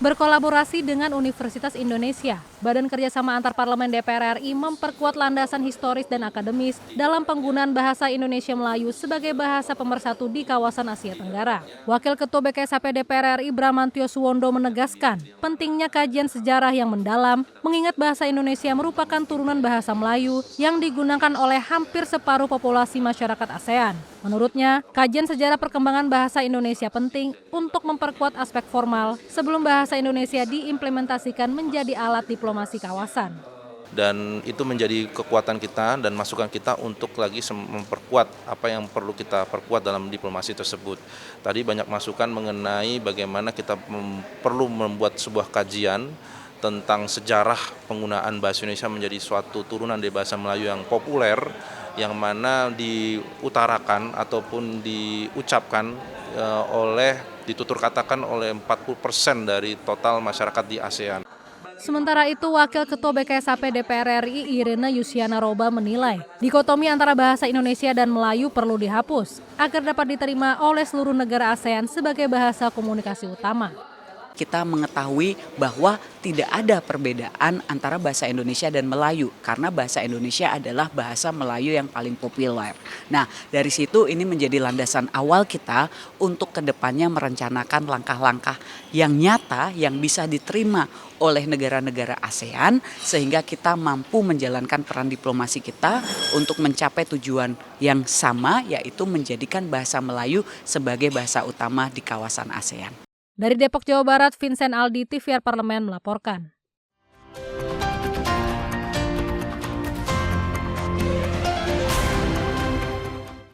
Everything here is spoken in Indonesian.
Berkolaborasi dengan Universitas Indonesia, Badan Kerjasama Antarparlemen DPR RI memperkuat landasan historis dan akademis dalam penggunaan bahasa Indonesia Melayu sebagai bahasa pemersatu di kawasan Asia Tenggara. Wakil Ketua BKSAP DPR RI Bramantio Suwondo menegaskan pentingnya kajian sejarah yang mendalam, mengingat bahasa Indonesia merupakan turunan bahasa Melayu yang digunakan oleh hampir separuh populasi masyarakat ASEAN. Menurutnya, kajian sejarah perkembangan bahasa Indonesia penting untuk memperkuat aspek formal sebelum bahasa Indonesia diimplementasikan menjadi alat diplomasi kawasan. Dan itu menjadi kekuatan kita dan masukan kita untuk lagi memperkuat apa yang perlu kita perkuat dalam diplomasi tersebut. Tadi banyak masukan mengenai bagaimana kita perlu membuat sebuah kajian tentang sejarah penggunaan bahasa Indonesia menjadi suatu turunan dari bahasa Melayu yang populer, yang mana diutarakan ataupun diucapkan ditutur katakan oleh 40% dari total masyarakat di ASEAN. Sementara itu, Wakil Ketua BKSAP DPR RI Irina Yusiana Roba menilai dikotomi antara bahasa Indonesia dan Melayu perlu dihapus agar dapat diterima oleh seluruh negara ASEAN sebagai bahasa komunikasi utama. Kita mengetahui bahwa tidak ada perbedaan antara bahasa Indonesia dan Melayu karena bahasa Indonesia adalah bahasa Melayu yang paling populer. Nah, dari situ ini menjadi landasan awal kita untuk kedepannya merencanakan langkah-langkah yang nyata yang bisa diterima oleh negara-negara ASEAN sehingga kita mampu menjalankan peran diplomasi kita untuk mencapai tujuan yang sama, yaitu menjadikan bahasa Melayu sebagai bahasa utama di kawasan ASEAN. Dari Depok, Jawa Barat, Vincent Aldi, TVR Parlemen melaporkan.